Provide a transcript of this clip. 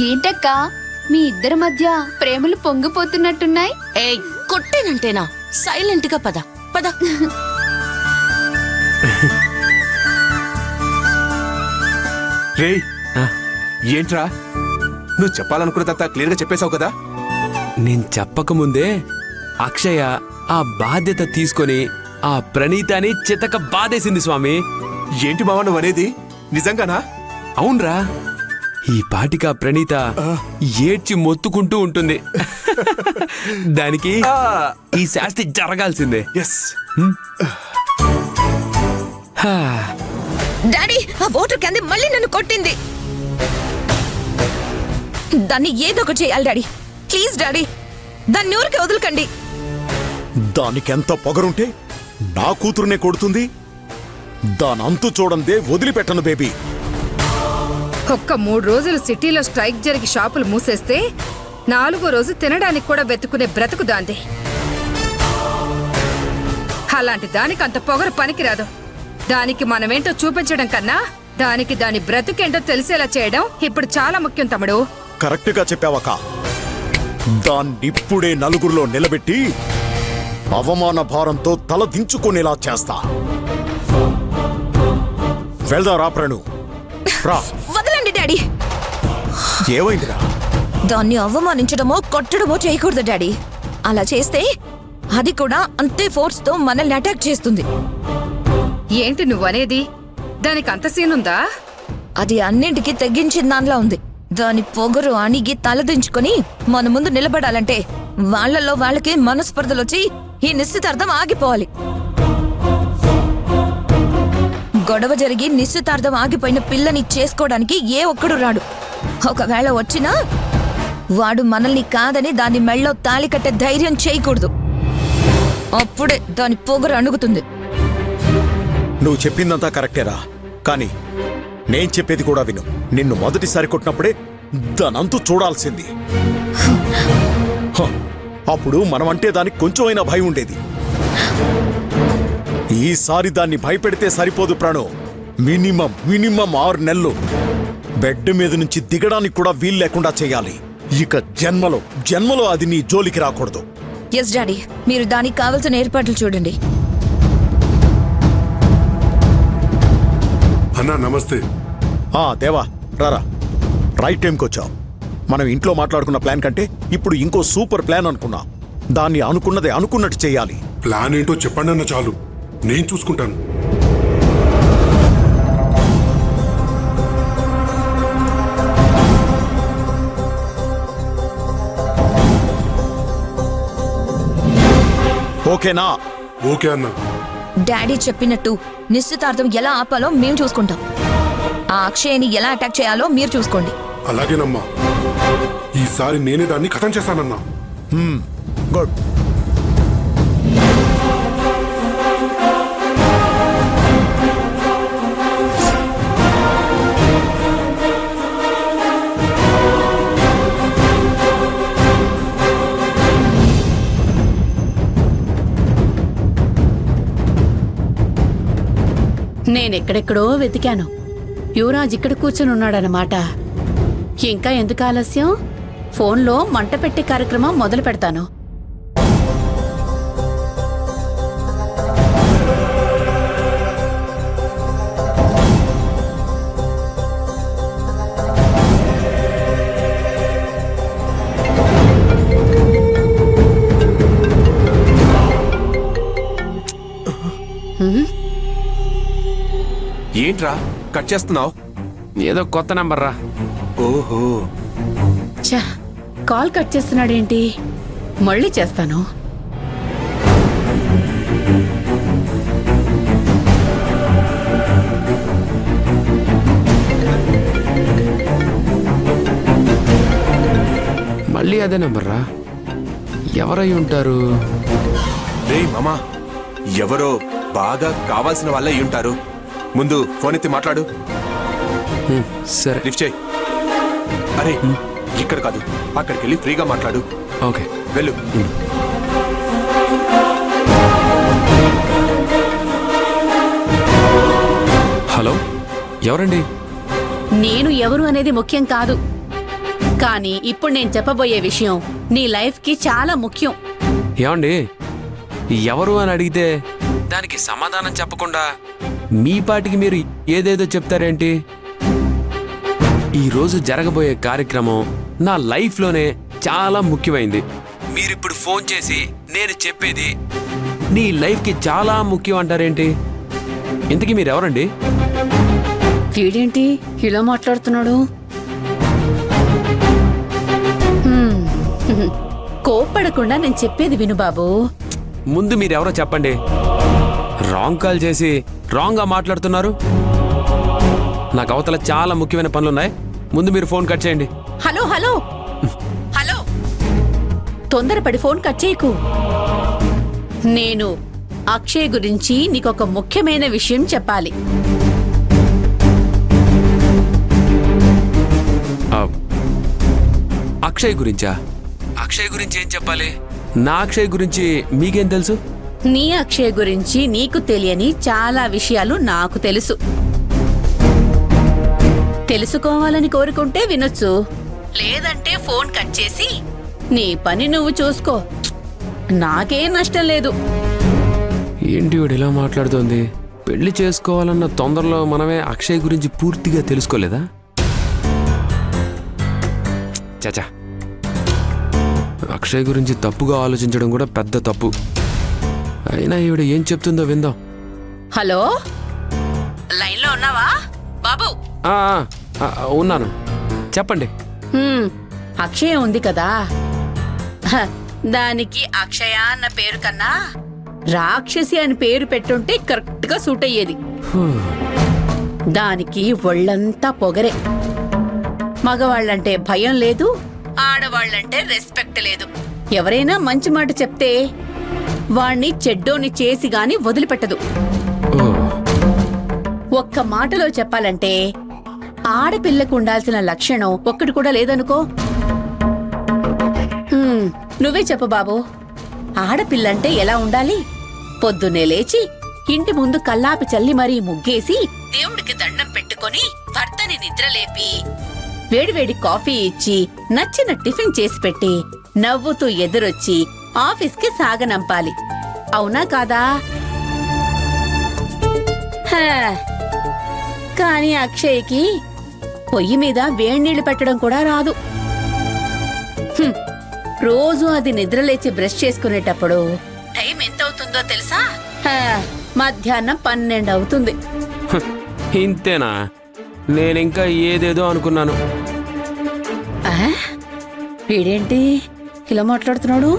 ఏంటక్కా మీ ఇద్దరి మధ్య ప్రేమలు పొంగిపోతున్నట్టున్నాయి. ఏయ్ కొట్టేనంటేనా? సైలెంట్ గా పద పద. రేయ్ ఏంట్రా నువ్వు చెప్పాలనుకున్నదంతా క్లియర్ గా చెప్పేశావు కదా. నేను చెప్పకముందే అక్షయ ఆ బాధ్యత తీసుకొని ఆ ప్రణీతని చితక బాధేసింది స్వామి. ఏంటి మావా నువ్వు అనేది? నిజంగానా? అవునరా, ఈ పాటిక ప్రణీత ఏడ్చి మొత్తుకుంటూ ఉంటుంది. దానికి ఈ శాస్తి జరగాల్సిందే. ఎస్. డాడీ, ఆ వాటర్ క్యాన్ మళ్ళీ నన్ను కొట్టింది. దాన్ని ఏదో ఒకటి చేయాలి డాడీ. ప్లీజ్ డాడీ, దాన్ని ఊరికి వదలకండి. దానికెంత పొగరుంటే నా కూతురునే కొడుతుంది. దానంతు చూడందే వదిలిపెట్టను బేబీ. ఒక్క 3 రోజులు సిటీలో స్ట్రైక్ జరిగి షాపులు మూసేస్తే 4వ రోజు తినడానికి కూడా వెతుకునే బ్రతుకు దాంది. అలాంటి దానికి అంత పొగరు పనికిరాదు. దానికి మనమేంటో చూపించడం కన్నా దానికి దాని బ్రతుకేంటో తెలిసేలా చేయడం ఇప్పుడు చాలా ముఖ్యం తమ్ముడు. కరెక్ట్ గా చెప్పావక్క. దాన్నిప్పుడే నలుగురిలో నిలబెట్టి అవమాన భారంతో తల దించుకునేలా చేస్తా. వెళ్దాం రా ప్రణు, రా. వదలండి డాడీ. ఏమైందిరా? దాన్ని అవమానించడమో కొట్టడమో చేయకూడదు డాడీ. అలా చేస్తే అది కూడా అంతే ఫోర్స్ తో మనల్ని అటాక్ చేస్తుంది. ఏంటి నువ్వనేది? దానికి అంత సీనుందా? అది అన్నింటికి తెగించిన దానిలా ఉంది. దాని పొగరు అణిగి తలదించుకొని మన ముందు నిలబడాలంటే వాళ్ళల్లో వాళ్ళకి మనస్పర్ధలొచ్చి ఈ నిశ్చితార్థం ఆగిపోవాలి. గొడవ జరిగి నిశ్చితార్థం ఆగిపోయిన పిల్లని చేసుకోవడానికి ఏ ఒక్కడు రాడు. ఒకవేళ వచ్చినా వాడు మనల్ని కాదని దాని మెళ్ళో తాళి కట్టే ధైర్యం చేయకూడదు. అప్పుడే దాని పొగరు అణుగుతుంది. నువ్వు చెప్పిందంతా కరెక్టేరా, కానీ నేను చెప్పేది కూడా విను. నిన్ను మొదటిసారి కొట్టినప్పుడే దానంతు చూడాల్సింది. అప్పుడు మనమంటే దానికి కొంచెమైనా భయం ఉండేది. ఈసారి దాన్ని భయపెడితే సరిపోదు ప్రణు. మినిమం 6 నెలలు బెడ్ మీద నుంచి దిగడానికి కూడా వీలు లేకుండా చేయాలి. ఇక జన్మలో అది నీ జోలికి రాకూడదు. ఎస్ డాడీ, మీరు దానికి కావలసిన ఏర్పాట్లు చూడండి. అన్నా నమస్తే. దేవా రారా, రైట్ టైంకి వచ్చావు. మనం ఇంట్లో మాట్లాడుకున్న ప్లాన్ కంటే ఇప్పుడు ఇంకో సూపర్ ప్లాన్ అనుకున్నా. దాన్ని అనుకున్నదే అనుకున్నట్టు చేయాలి. ప్లాన్ ఏంటో చెప్పండి అన్న చాలు, నేను చూసుకుంటాను. ఓకేనా? ఓకే అన్న. డాడీ చెప్పినట్టు నిశ్చితార్థం ఎలా ఆపాలో మేము చూసుకుంటాం. ఆ అక్షయ్ని ఎలా అటాక్ చేయాలో మీరు చూసుకోండి. అలాగేనమ్మా, ఈసారి నేనే దాన్ని ఖతం చేస్తానన్నా. గుడ్. నేనెక్కడెక్కడో వెతికాను. యువరాజ్ ఇక్కడ కూర్చొని ఉన్నాడనమాట. ఇంకా ఎందుకు ఆలస్యం? ఫోన్లో మంట పెట్టే కార్యక్రమం మొదలు పెడతాను. ఏంట్రా కట్ చేస్తున్నావు? ఏదో కొత్త నంబర్ రా. ఓహో, ఛా, కాల్ కట్ చేస్తున్నాడేంటి? మళ్ళీ చేస్తాను. మళ్ళీ అదే నంబర్ రా. ఎవరై ఉంటారు? రేయ్ మామా, ఎవరో బాగా కావాల్సిన వాళ్ళే ఉంటారు. ముందు ఫోన్ ఎత్తి మాట్లాడు. సరే, లిఫ్ట్ చేయి. అరే ఇక్కడ కాదు, అక్కడికి వెళ్ళి ఫ్రీగా మాట్లాడు. ఓకే వెళ్ళు. హలో, ఎవరండి? నేను ఎవరు అనేది ముఖ్యం కాదు. కానీ ఇప్పుడు నేను చెప్పబోయే విషయం నీ లైఫ్కి చాలా ముఖ్యం. ఏమండి ఎవరు అని అడిగితే దానికి సమాధానం చెప్పకుండా మీ పాటికి మీరు ఏదేదో చెప్తారేంటి? ఈరోజు జరగబోయే కార్యక్రమం నా లైఫ్లోనే చాలా ముఖ్యమైంది. మీరిప్పుడు ఫోన్ చేసి నేను చెప్పేది నీ లైఫ్కి చాలా ముఖ్యం అంటారేంటి? ఇంతకీ మీరెవరండి? వీడేంటి ఇలా మాట్లాడుతున్నాడు? కోప్పడకుండా నేను చెప్పేది విను బాబు. ముందు మీరెవరో చెప్పండి. రాంగ్ కాల్ చేసి రాంగ్గా మాట్లాడుతున్నారు. నాకు అవతల చాలా ముఖ్యమైన పనులున్నాయి. ముందు మీరు ఫోన్ కట్ చేయండి. హలో హలో హలో, తొందరపడి ఫోన్ కట్ చేయకు. నేను అక్షయ్ గురించి నీకొక ముఖ్యమైన విషయం చెప్పాలి. అక్షయ్ గురించా? అక్షయ్ గురించి ఏం చెప్పాలి? నా అక్షయ్ గురించి మీకేం తెలుసు? నీ అక్షయ్ గురించి నీకు తెలియని చాలా విషయాలు నాకు తెలుసు. తెలుసుకోవాలని కోరుకుంటే వినొచ్చు, లేదంటే ఫోన్ కట్ చేసి నీ పని నువ్వు చూసుకో. నాకేం నష్టం లేదు. ఏంటి వీడు ఇలా మాట్లాడుతోంది? పెళ్లి చేసుకోవాలన్న తొందరలో మనమే అక్షయ్ గురించి పూర్తిగా తెలుసుకోలేదా? చచా, అక్షయ్ గురించి తప్పుగా ఆలోచించడం కూడా పెద్ద తప్పు. అయినా ఈవిడ ఏం చెప్తుందో విందాం. హలో, లైన్లో ఉన్నావా బాబు? ఆ, ఆ, ఉన్నాను, చెప్పండి. అక్షయ ఉంది కదా, హ, దానికి అక్షయ అన్న పేరు కన్నా రాక్షసి అని పేరు పెట్టుంటే కరెక్ట్ గా సూట్ అయ్యేది. దానికి ఒళ్ళంతా పొగరే. మగవాళ్ళంటే భయం లేదు, ఆడవాళ్ళంటే రెస్పెక్ట్ లేదు. ఎవరైనా మంచి మాట చెప్తే వాణ్ణి చెడ్డోని చేసి గాని వదిలిపెట్టదు. ఒక్క మాటలో చెప్పాలంటే ఆడపిల్లకు ఉండాల్సిన లక్షణం ఒక్కటి కూడా లేదనుకో. నువ్వే చెప్పు బాబు, ఆడపిల్లంటే ఎలా ఉండాలి? పొద్దున్నే లేచి ఇంటి ముందు కల్లాపి చల్లి మరీ ముగ్గేసి దేవుడికి దండం పెట్టుకొని భర్తని నిద్రలేపి వేడివేడి కాఫీ ఇచ్చి నచ్చిన టిఫిన్ చేసి పెట్టి నవ్వుతూ ఎదురొచ్చి ఆఫీస్కి సాగనంపాలి. అవునా కాదా? కానీ అక్షయ్కి పొయ్యి మీద వేణీళ్లు పెట్టడం కూడా రాదు. రోజు అది నిద్రలేచి బ్రష్ చేసుకునేటప్పుడు టైం ఎంత అవుతుందో తెలుసా? మధ్యాహ్నం 12 అవుతుంది. ఇంతేనా? నేనింకా ఏదేదో అనుకున్నాను. వీడేంటి ఇలా మాట్లాడుతున్నాడు?